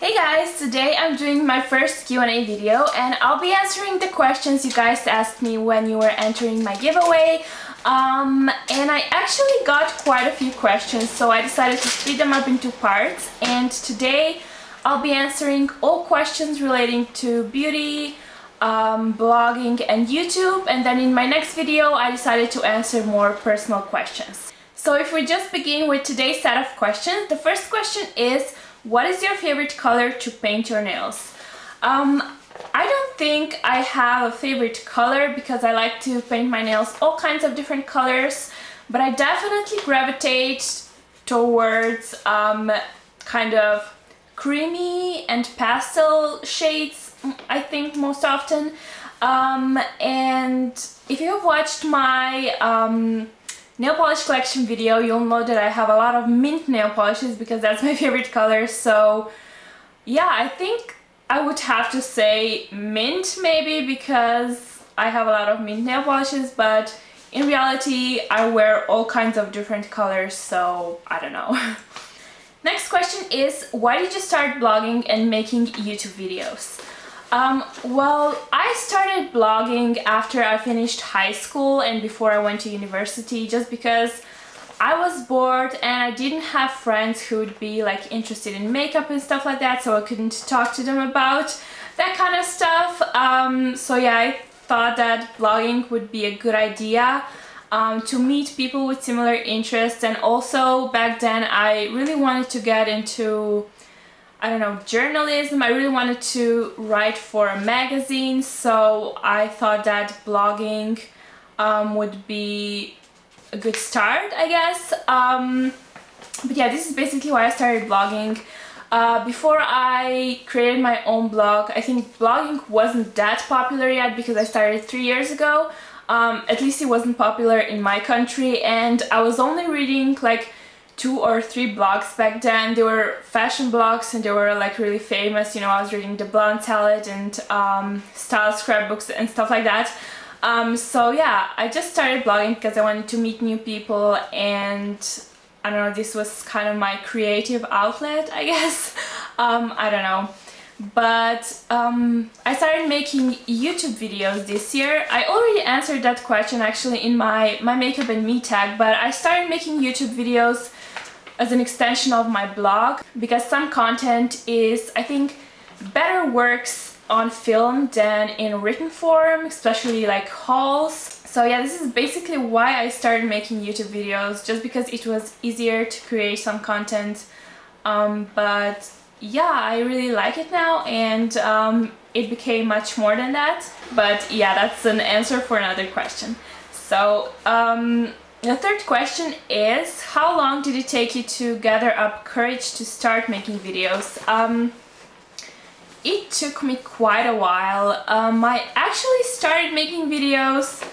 Hey guys, today I'm doing my first Q&A video and I'll be answering the questions you guys asked me when you were entering my giveaway. And I actually got quite a few questions, so I decided to split them up into parts, and today I'll be answering all questions relating to beauty, blogging and YouTube, and then in my next video I decided to answer more personal questions. So if we just begin with today's set of questions, the first question is, what is your favorite color to paint your nails? I don't think I have a favorite color because I like to paint my nails all kinds of different colors, but I definitely gravitate towards kind of creamy and pastel shades, I think, most often. And if you have watched my nail polish collection video, you'll know that I have a lot of mint nail polishes because that's my favorite color. So yeah, I think I would have to say mint maybe because I have a lot of mint nail polishes, but in reality I wear all kinds of different colors, so I don't know. Next question is, why did you start blogging and making YouTube videos? Well, I started blogging after I finished high school and before I went to university, just because I was bored and I didn't have friends who would be like interested in makeup and stuff like that, so I couldn't talk to them about that kind of stuff. So yeah, I thought that blogging would be a good idea to meet people with similar interests, and also back then I really wanted to get into, I don't know, journalism. I really wanted to write for a magazine, so I thought that blogging would be a good start, I guess. But yeah, this is basically why I started blogging. Before I created my own blog, I think blogging wasn't that popular yet because I started 3 years ago. At least it wasn't popular in my country, and I was only reading like 2 or 3 blogs back then. They were fashion blogs and they were like really famous, you know. I was reading the Blonde Salad and style scrapbooks and stuff like that. So yeah, I just started blogging because I wanted to meet new people, and I don't know, this was kind of my creative outlet, I guess. I don't know. But I started making YouTube videos this year. I already answered that question actually in my makeup and me tag, but I started making YouTube videos as an extension of my blog because some content is, I think, better works on film than in written form, especially like hauls. So yeah, this is basically why I started making YouTube videos, just because it was easier to create some content. But yeah, I really like it now, and it became much more than that. But yeah, that's an answer for another question. So the third question is, how long did it take you to gather up courage to start making videos? It took me quite a while. I actually started making videos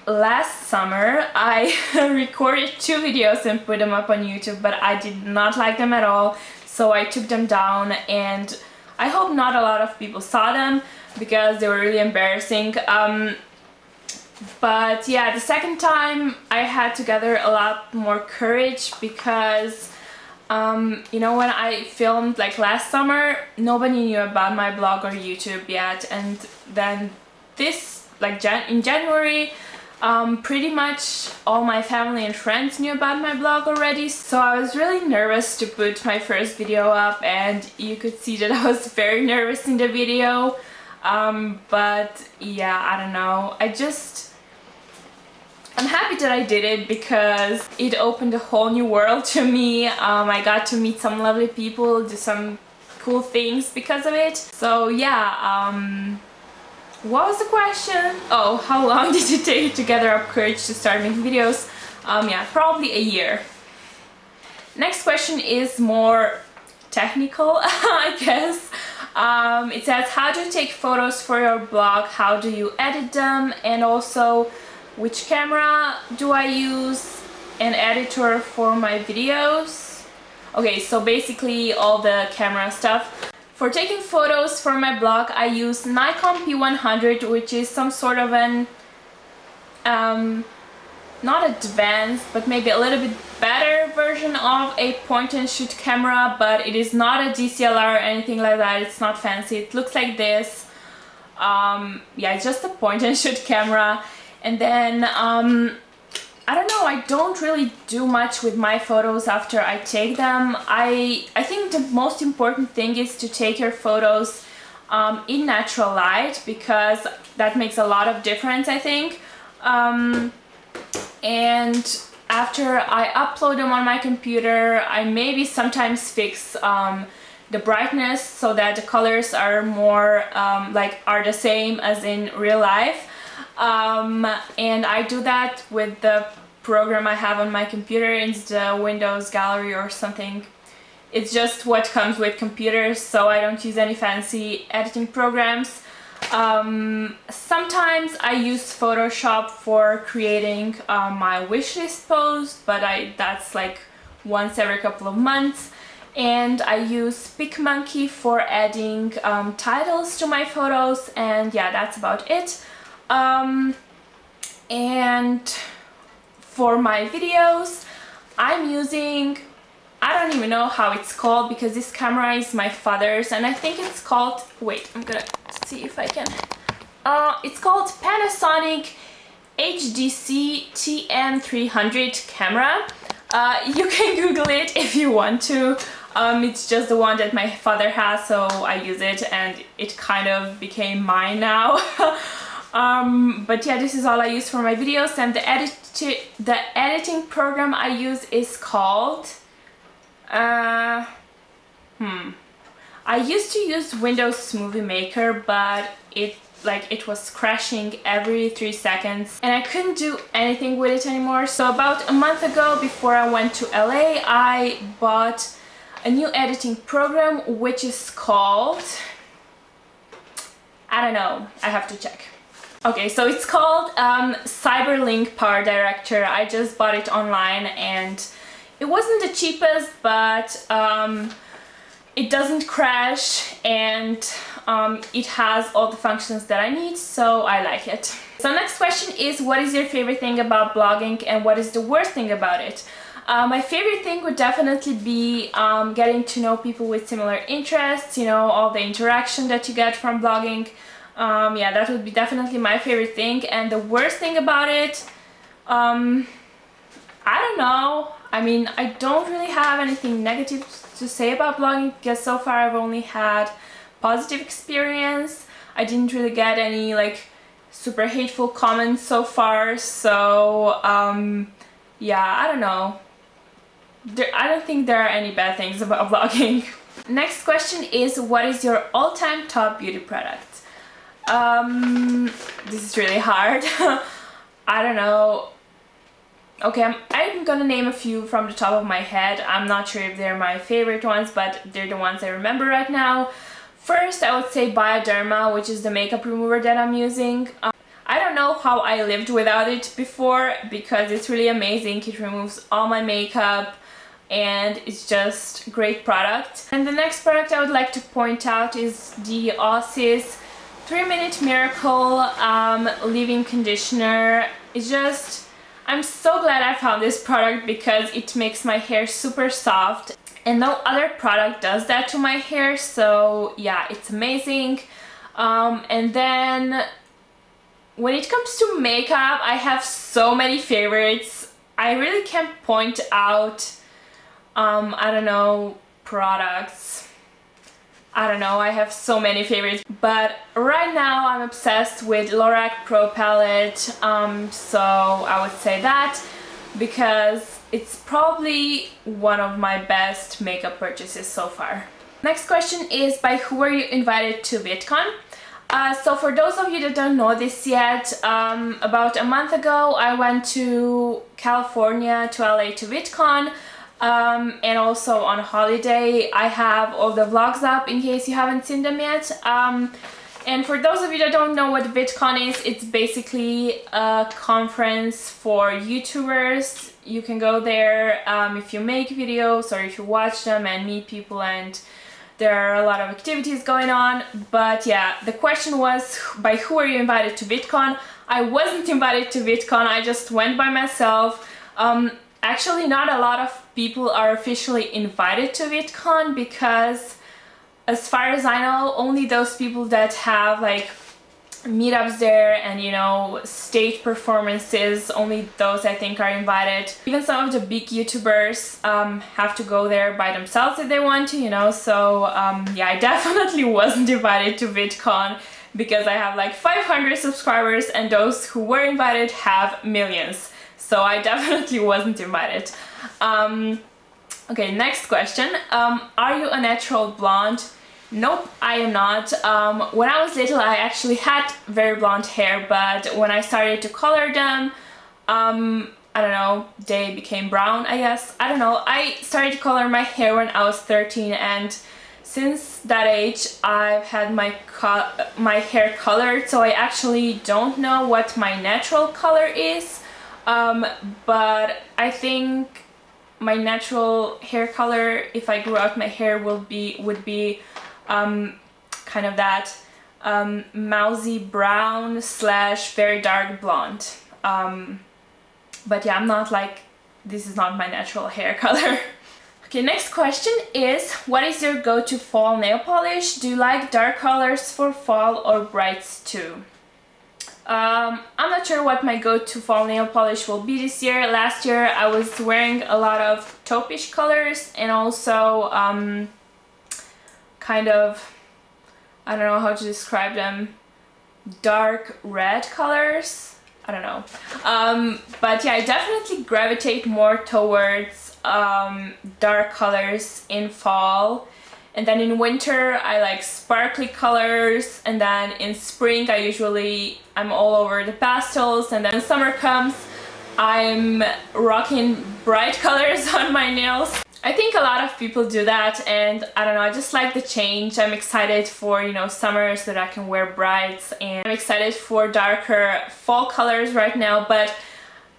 last summer. I recorded 2 videos and put them up on YouTube, but I did not like them at all, so I took them down, and I hope not a lot of people saw them because they were really embarrassing. But yeah, the second time I had to gather a lot more courage because you know, when I filmed like last summer, nobody knew about my blog or YouTube yet, and then this, like in January, pretty much all my family and friends knew about my blog already, so I was really nervous to put my first video up, and you could see that I was very nervous in the video. But yeah, I don't know, I'm happy that I did it because it opened a whole new world to me. I got to meet some lovely people, do some cool things because of it. So yeah, what was the question? Oh, how long did it take to gather up courage to start making videos? Yeah, probably a year. Next question is more technical, I guess. It says, how do you take photos for your blog? How do you edit them? And also, which camera do I use, an editor for my videos? Okay, so basically all the camera stuff. For taking photos for my blog, I use Nikon P100, which is some sort of an not advanced, but maybe a little bit better version of a point and shoot camera, but it is not a DSLR or anything like that. It's not fancy. It looks like this. Yeah, it's just a point and shoot camera. And then I don't know, I don't really do much with my photos after I take them. I think the most important thing is to take your photos in natural light, because that makes a lot of difference, I think. And after I upload them on my computer, I maybe sometimes fix the brightness so that the colors are more are the same as in real life. And I do that with the program I have on my computer. It's the Windows Gallery or something. It's just what comes with computers, so I don't use any fancy editing programs. Sometimes I use Photoshop for creating my wishlist post, but that's like once every couple of months. And I use PicMonkey for adding titles to my photos, and yeah, that's about it. And for my videos, I'm using, I don't even know how it's called, because this camera is my father's, and I think it's called, wait, I'm gonna see if I can, it's called Panasonic HDC TM300 camera. You can Google it if you want to. It's just the one that my father has, so I use it, and it kind of became mine now. But yeah, this is all I use for my videos, and the editing program I use is called I used to use Windows Movie Maker, but it was crashing every 3 seconds and I couldn't do anything with it anymore. So about a month ago, before I went to LA, I bought a new editing program which is called, I don't know, I have to check. Okay, so it's called Cyberlink Power Director. I just bought it online and it wasn't the cheapest, but it doesn't crash, and it has all the functions that I need, so I like it. So next question is, what is your favorite thing about blogging and what is the worst thing about it? My favorite thing would definitely be getting to know people with similar interests, you know, all the interaction that you get from blogging. Yeah, that would be definitely my favorite thing. And the worst thing about it, I don't know. I mean, I don't really have anything negative to say about blogging, because so far I've only had positive experience. I didn't really get any like super hateful comments so far, so yeah, I don't know. I don't think there are any bad things about blogging. Next question is, what is your all-time top beauty product? This is really hard. I don't know. Okay, I'm gonna name a few from the top of my head. I'm not sure if they're my favorite ones, but they're the ones I remember right now. First, I would say Bioderma, which is the makeup remover that I'm using. I don't know how I lived without it before, because it's really amazing. It removes all my makeup and it's just a great product. And the next product I would like to point out is the Aussie's 3-Minute Miracle Leave-In Conditioner. It's just, I'm so glad I found this product because it makes my hair super soft, and no other product does that to my hair, so yeah, it's amazing. And then when it comes to makeup, I have so many favorites. I really can't point out I don't know, products. I don't know, I have so many favorites, but right now I'm obsessed with Lorac Pro Palette, so I would say that, because it's probably one of my best makeup purchases so far. Next question is, by who were you invited to Vidcon? So for those of you that don't know this yet, about a month ago I went to California, to LA, to Vidcon. And also on holiday. I have all the vlogs up in case you haven't seen them yet. And for those of you that don't know what Vidcon is, it's basically a conference for YouTubers. You can go there if you make videos or if you watch them and meet people, and there are a lot of activities going on. But yeah, the question was, by who are you invited to Vidcon? I wasn't invited to Vidcon, I just went by myself. Actually, not a lot of people are officially invited to Vidcon because, as far as I know, only those people that have like meetups there and, you know, stage performances, only those I think are invited. Even some of the big YouTubers have to go there by themselves if they want to, you know, so yeah, I definitely wasn't invited to Vidcon because I have like 500 subscribers and those who were invited have millions. So I definitely wasn't invited. Okay, next question. Are you a natural blonde? Nope, I am not. When I was little, I actually had very blonde hair, but when I started to color them, I don't know, they became brown, I guess. I don't know. I started to color my hair when I was 13, and since that age, I've had my hair colored, so I actually don't know what my natural color is. But I think my natural hair color, if I grew out my hair, would be kind of that mousy brown / very dark blonde. But yeah, I'm not like, this is not my natural hair color. Okay, next question is, what is your go-to fall nail polish? Do you like dark colors for fall or brights too? I'm not sure what my go-to fall nail polish will be this year. Last year I was wearing a lot of taupish colors and also kind of, I don't know how to describe them, dark red colors. I don't know. But yeah, I definitely gravitate more towards dark colors in fall. And then in winter I like sparkly colors, and then in spring I'm all over the pastels, and then when summer comes I'm rocking bright colors on my nails. I think a lot of people do that, and I don't know, I just like the change. I'm excited for, you know, summer so that I can wear brights, and I'm excited for darker fall colors right now, but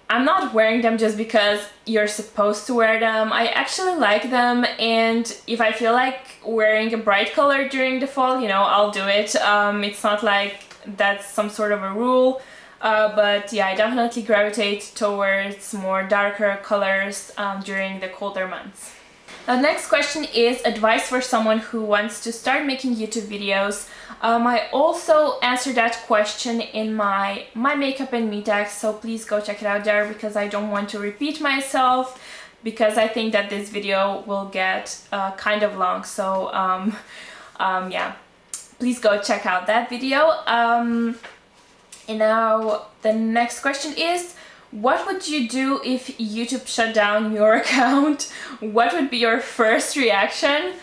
I'm not wearing them just because you're supposed to wear them. I actually like them, and if I feel like wearing a bright color during the fall, you know, I'll do it. It's not like that's some sort of a rule, but yeah, I definitely gravitate towards more darker colors during the colder months. The next question is advice for someone who wants to start making YouTube videos. I also answered that question in my makeup and me tag, so please go check it out there because I don't want to repeat myself, because I think that this video will get kind of long, so yeah, please go check out that video. And now the next question is, what would you do if YouTube shut down your account? What would be your first reaction?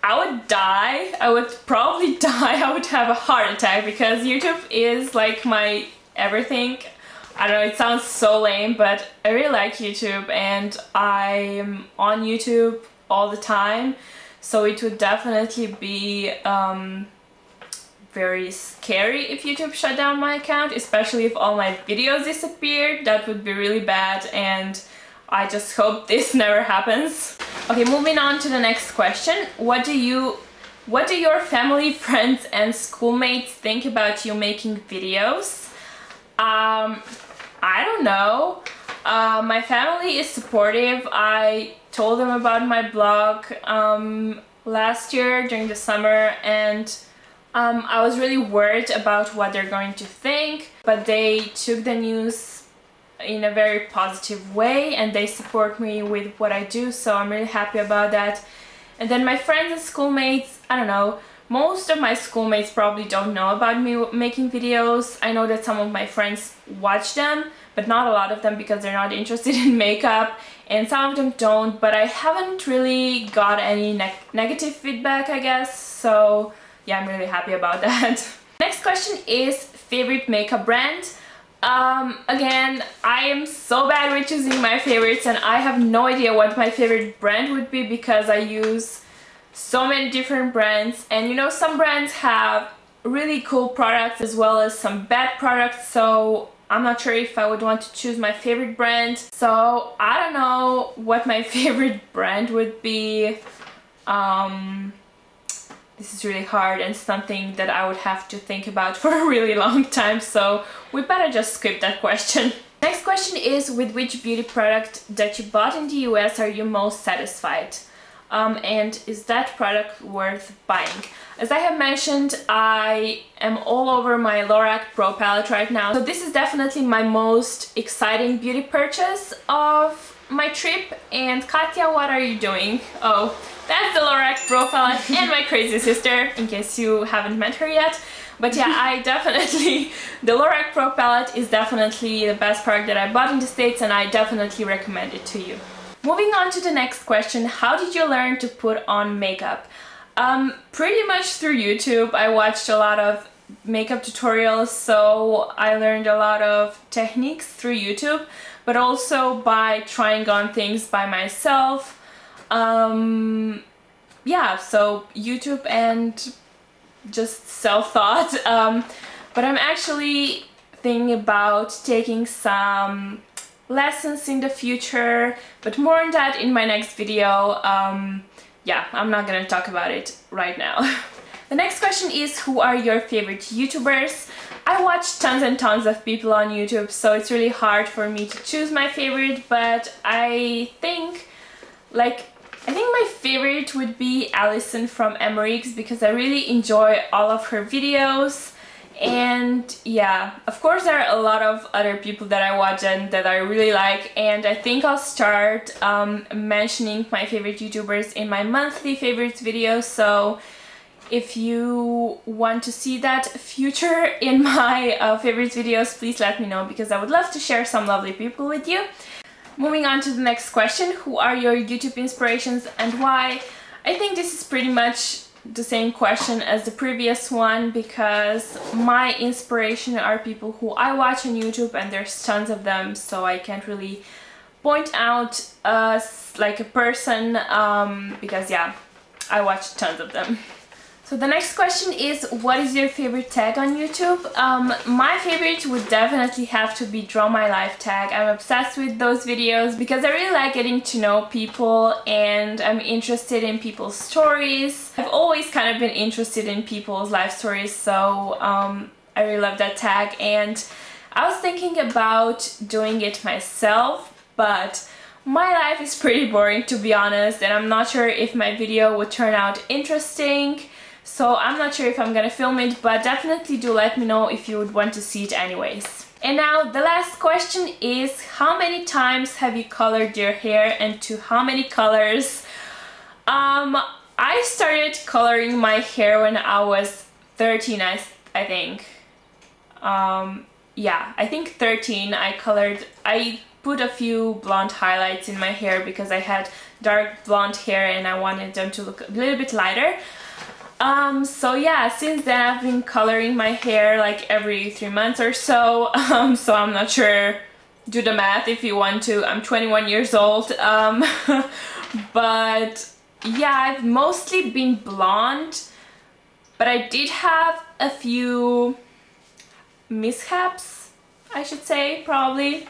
I would die. I would probably die. I would have a heart attack because YouTube is like my everything. I don't know, it sounds so lame, but I really like YouTube and I'm on YouTube all the time. So it would definitely be very scary if YouTube shut down my account, especially if all my videos disappeared. That would be really bad, and I just hope this never happens. Okay, moving on to the next question. What do your family, friends and schoolmates think about you making videos? I don't know. My family is supportive. I told them about my blog last year during the summer, and I was really worried about what they're going to think, but they took the news in a very positive way and they support me with what I do, so I'm really happy about that. And then my friends and schoolmates, I don't know, most of my schoolmates probably don't know about me making videos. I know that some of my friends watch them, but not a lot of them because they're not interested in makeup, and some of them don't, but I haven't really got any negative feedback, I guess, so yeah, I'm really happy about that. Next question is favorite makeup brand. Again, I am so bad with choosing my favorites and I have no idea what my favorite brand would be because I use so many different brands, and you know, some brands have really cool products as well as some bad products, so I'm not sure if I would want to choose my favorite brand. So I don't know what my favorite brand would be. This is really hard and something that I would have to think about for a really long time, so we better just skip that question. Next question is, with which beauty product that you bought in the US are you most satisfied? And is that product worth buying? As I have mentioned, I am all over my Lorac Pro palette right now. So this is definitely my most exciting beauty purchase of my trip. And Katya, what are you doing? Oh, that's the Lorac Pro palette and my crazy sister, in case you haven't met her yet. But yeah, the Lorac Pro palette is definitely the best product that I bought in the States, and I definitely recommend it to you. Moving on to the next question, how did you learn to put on makeup? Pretty much through YouTube. I watched a lot of makeup tutorials, so I learned a lot of techniques through YouTube, but also by trying on things by myself. Yeah, so YouTube and just self-taught. But I'm actually thinking about taking some lessons in the future, but more on that in my next video. Yeah, I'm not gonna talk about it right now. The next question is, who are your favorite YouTubers? I watch tons and tons of people on YouTube, so it's really hard for me to choose my favorite, but I think my favorite would be Alison from Emmerichs, because I really enjoy all of her videos. And yeah, of course there are a lot of other people that I watch and that I really like, and I think I'll start mentioning my favorite YouTubers in my monthly favorites video. So if you want to see that future in my favorites videos, please let me know, because I would love to share some lovely people with you. Moving on to the next question, who are your YouTube inspirations and why? I think this is pretty much the same question as the previous one, because my inspiration are people who I watch on YouTube, and there's tons of them, so I can't really point out like a person, because yeah, I watch tons of them. So the next question is, what is your favorite tag on YouTube? My favorite would definitely have to be Draw My Life tag. I'm obsessed with those videos because I really like getting to know people, and I'm interested in people's stories. I've always kind of been interested in people's life stories, so I really love that tag, and I was thinking about doing it myself, but my life is pretty boring, to be honest, and I'm not sure if my video would turn out interesting. So I'm not sure if I'm gonna film it, but definitely do let me know if you would want to see it anyways. And now the last question is, how many times have you colored your hair, and to how many colors? I started coloring my hair when I was 13, I think. Yeah, I think 13. I put a few blonde highlights in my hair because I had dark blonde hair and I wanted them to look a little bit lighter. So yeah, since then I've been coloring my hair like every 3 months or so, so I'm not sure, do the math if you want to. I'm 21 years old, but yeah, I've mostly been blonde, but I did have a few mishaps, I should say, probably.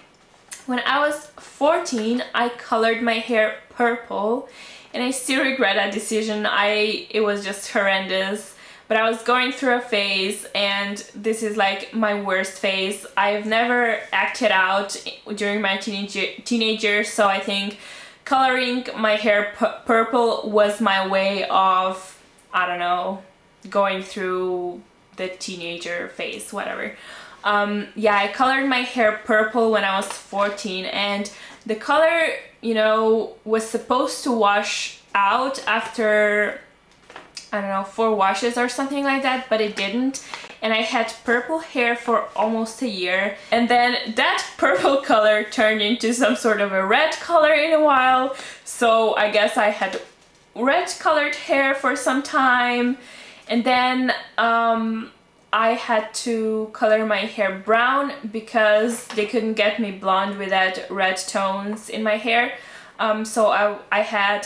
When I was 14, I colored my hair purple, and I still regret that decision. It was just horrendous. But I was going through a phase, and this is like my worst phase. I've never acted out during my teenage years, so I think coloring my hair purple was my way of, I don't know, going through the teenager phase, whatever. Yeah, I colored my hair purple when I was 14, and the color, you know, was supposed to wash out after, I don't know, 4 washes or something like that, but it didn't. And I had purple hair for almost a year, and then that purple color turned into some sort of a red color in a while. So I guess I had red colored hair for some time, and then I had to color my hair brown because they couldn't get me blonde without red tones in my hair. So I had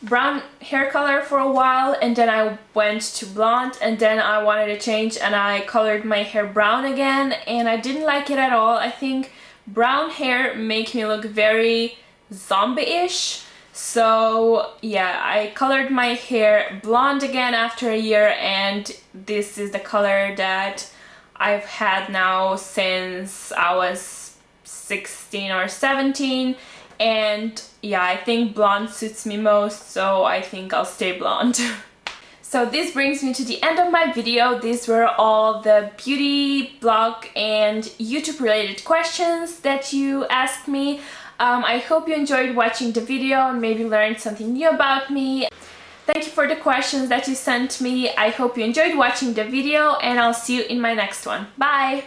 brown hair color for a while, and then I went to blonde, and then I wanted to change and I colored my hair brown again, and I didn't like it at all. I think brown hair makes me look very zombie-ish. So yeah, I colored my hair blonde again after a year, and this is the color that I've had now since I was 16 or 17, and yeah, I think blonde suits me most, so I think I'll stay blonde. So this brings me to the end of my video. These were all the beauty blog and YouTube related questions that you asked me. I hope you enjoyed watching the video and maybe learned something new about me. Thank you for the questions that you sent me. I hope you enjoyed watching the video, and I'll see you in my next one. Bye!